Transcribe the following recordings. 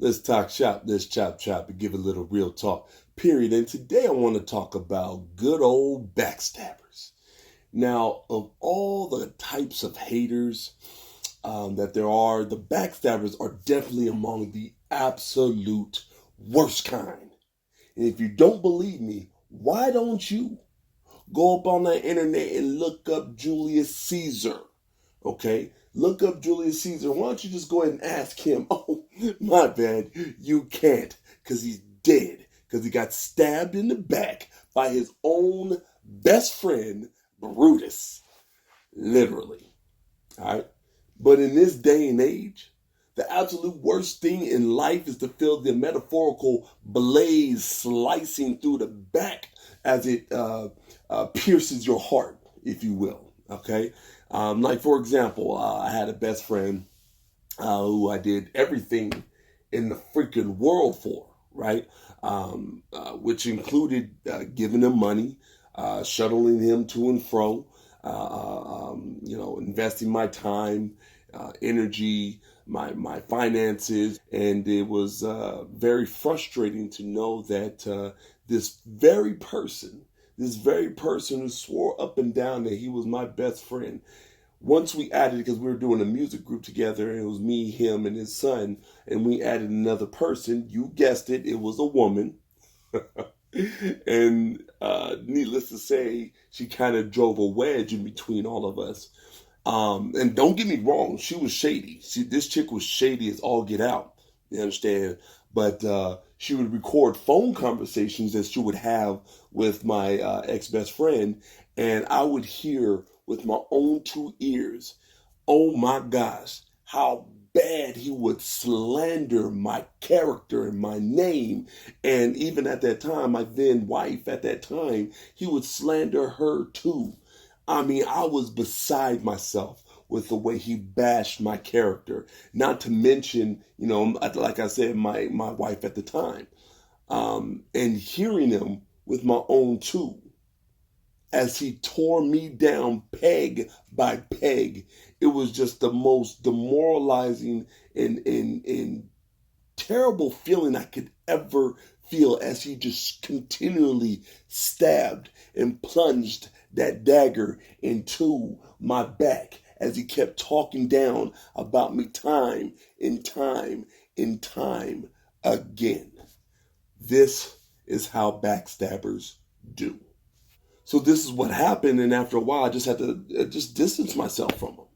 Let's talk shop, let's chop chop and give a little real talk, period. And today I want to talk about good old backstabbers. Now, of all the types of haters that there are, the backstabbers are definitely among the absolute worst kind. And if you don't believe me, why don't you go up on the internet and look up Julius Caesar? Okay? Look up Julius Caesar. Why don't you just go ahead and ask him? Oh, my bad. You can't, because he's dead. Because he got stabbed in the back by his own best friend, Brutus. Literally. All right? But in this day and age, the absolute worst thing in life is to feel the metaphorical blaze slicing through the back as it pierces your heart, if you will. Okay? Like, for example, I had a best friend who I did everything in the freaking world for, right? Which included giving him money, shuttling him to and fro, investing my time, energy, my finances. And it was very frustrating to know that this very person who swore up and down that he was my best friend, once we added, because we were doing a music group together, and it was me, him, and his son, and we added another person, you guessed it, it was a woman. And needless to say, she kind of drove a wedge in between all of us. And don't get me wrong, she was shady. This chick was shady as all get out. You understand? But she would record phone conversations that she would have with my ex-best friend, and I would hear with my own two ears, oh my gosh, how bad he would slander my character and my name. And even at that time, my then wife at that time, he would slander her too. I mean, I was beside myself with the way he bashed my character. Not to mention, like I said, my wife at the time. And hearing him with my own two, as he tore me down peg by peg, it was just the most demoralizing and terrible feeling I could ever feel, as he just continually stabbed and plunged that dagger into my back, as he kept talking down about me time and time and time again. This is how backstabbers do. So this is what happened, and after a while, I just had to just distance myself from him.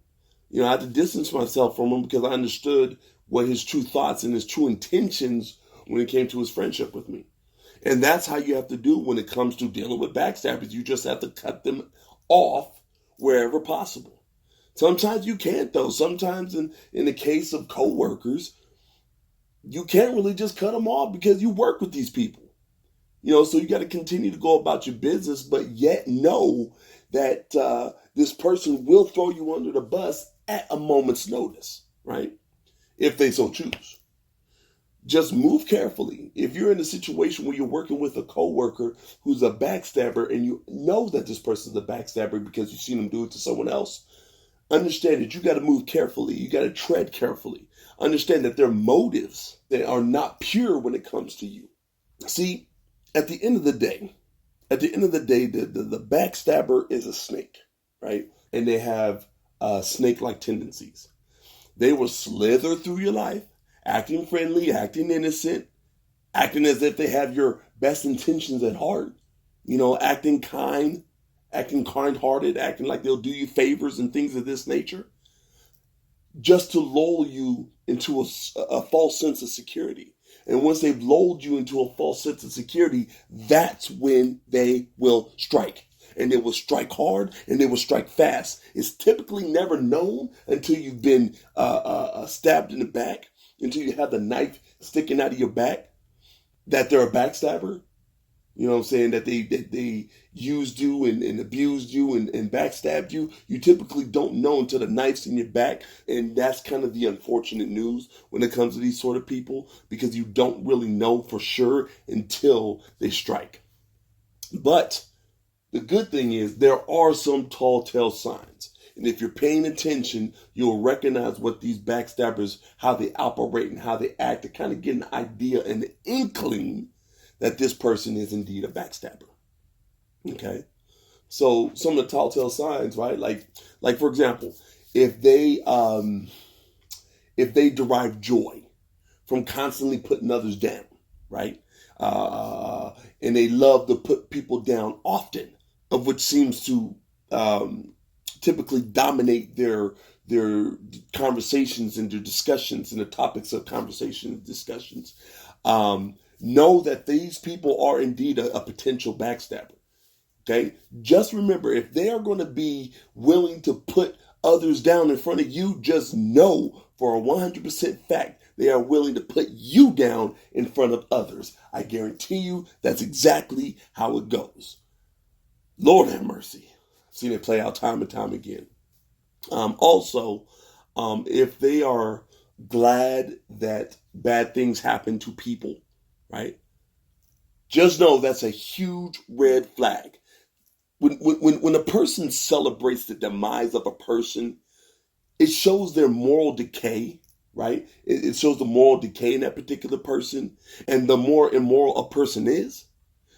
I had to distance myself from him because I understood what his true thoughts and his true intentions when it came to his friendship with me. And that's how you have to do when it comes to dealing with backstabbers. You just have to cut them off wherever possible. Sometimes you can't, though. Sometimes in the case of coworkers, you can't really just cut them off because you work with these people. So you got to continue to go about your business, but yet know that this person will throw you under the bus at a moment's notice, right? If they so choose. Just move carefully. If you're in a situation where you're working with a coworker who's a backstabber, and you know that this person's a backstabber because you've seen them do it to someone else, understand that you got to move carefully. You got to tread carefully. Understand that their motives, they are not pure when it comes to you. See, at the end of the day, the backstabber is a snake, right? And they have snake-like tendencies. They will slither through your life, acting friendly, acting innocent, acting as if they have your best intentions at heart, acting kind-hearted, acting like they'll do you favors and things of this nature, just to lull you into a false sense of security. And once they've lulled you into a false sense of security, that's when they will strike. And they will strike hard, and they will strike fast. It's typically never known until you've been stabbed in the back, until you have the knife sticking out of your back, that they're a backstabber. You know what I'm saying? That they used you and abused you and backstabbed you. You typically don't know until the knife's in your back. And that's kind of the unfortunate news when it comes to these sort of people, because you don't really know for sure until they strike. But the good thing is there are some tall tale signs. And if you're paying attention, you'll recognize what these backstabbers, how they operate and how they act, to kind of get an idea and an inkling that this person is indeed a backstabber. Okay? So some of the telltale signs, right? Like for example, if they derive joy from constantly putting others down, right? And they love to put people down often, of which seems to typically dominate their conversations and their discussions and the topics of conversation and discussions. Know that these people are indeed a potential backstabber. Okay? Just remember, if they are going to be willing to put others down in front of you, just know for a 100% fact they are willing to put you down in front of others. I guarantee you that's exactly how it goes. Lord have mercy. I've seen it play out time and time again. Also, if they are glad that bad things happen to people, right? Just know that's a huge red flag. When a person celebrates the demise of a person, it shows their moral decay, right? It shows the moral decay in that particular person. And the more immoral a person is,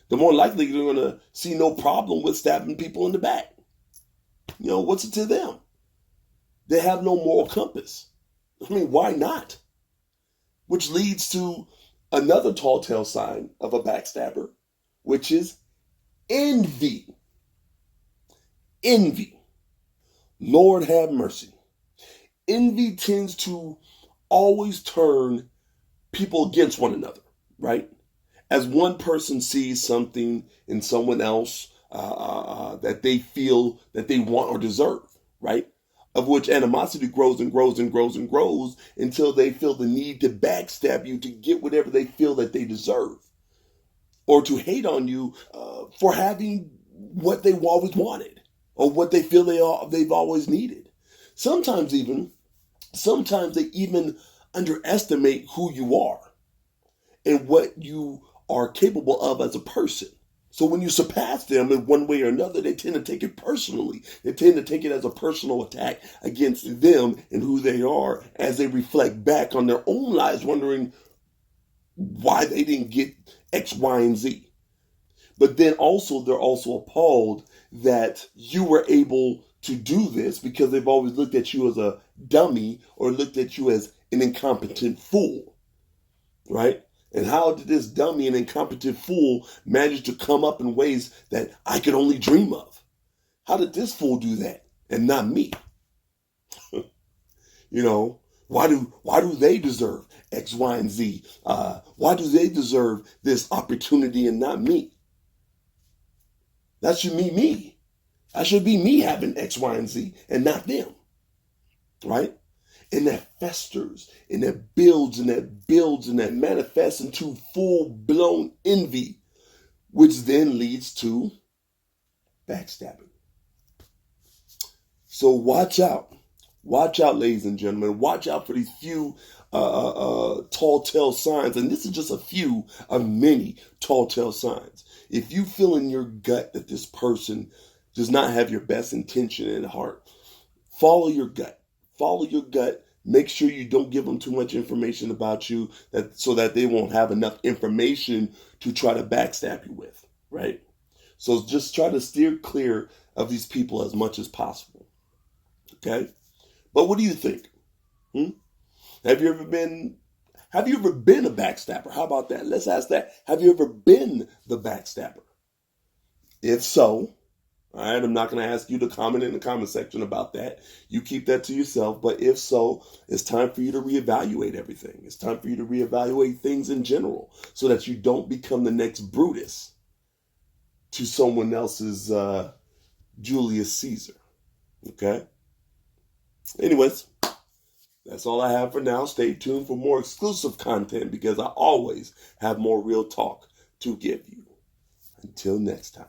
the more likely they're going to see no problem with stabbing people in the back. You know, what's it to them? They have no moral compass. I mean, why not? Which leads to another tall tale sign of a backstabber, which is envy. Envy. Lord have mercy. Envy tends to always turn people against one another, right? As one person sees something in someone else that they feel that they want or deserve, right? Of which animosity grows and grows and grows and grows until they feel the need to backstab you to get whatever they feel that they deserve, or to hate on you for having what they always wanted or what they feel they've always needed. Sometimes they even underestimate who you are and what you are capable of as a person. So when you surpass them in one way or another, they tend to take it personally. They tend to take it as a personal attack against them and who they are, as they reflect back on their own lives, wondering why they didn't get X, Y, and Z. But then also, they're also appalled that you were able to do this because they've always looked at you as a dummy or looked at you as an incompetent fool, right? And how did this dummy and incompetent fool manage to come up in ways that I could only dream of? How did this fool do that and not me? You know, why do they deserve X, Y, and Z? Why do they deserve this opportunity and not me? That should be me. That should be me having X, Y, and Z and not them, right? And that festers and that builds and that builds and that manifests into full-blown envy, which then leads to backstabbing. So watch out. Watch out, ladies and gentlemen. Watch out for these few tall tale signs. And this is just a few of many tall tale signs. If you feel in your gut that this person does not have your best intention in heart, follow your gut. Follow your gut. Make sure you don't give them too much information about you so that they won't have enough information to try to backstab you with, right? So just try to steer clear of these people as much as possible, okay? But what do you think? Have you ever been a backstabber? How about that? Let's ask that. Have you ever been the backstabber? If so, all right, I'm not going to ask you to comment in the comment section about that. You keep that to yourself. But if so, it's time for you to reevaluate everything. It's time for you to reevaluate things in general so that you don't become the next Brutus to someone else's Julius Caesar. Okay? Anyways, that's all I have for now. Stay tuned for more exclusive content because I always have more real talk to give you. Until next time.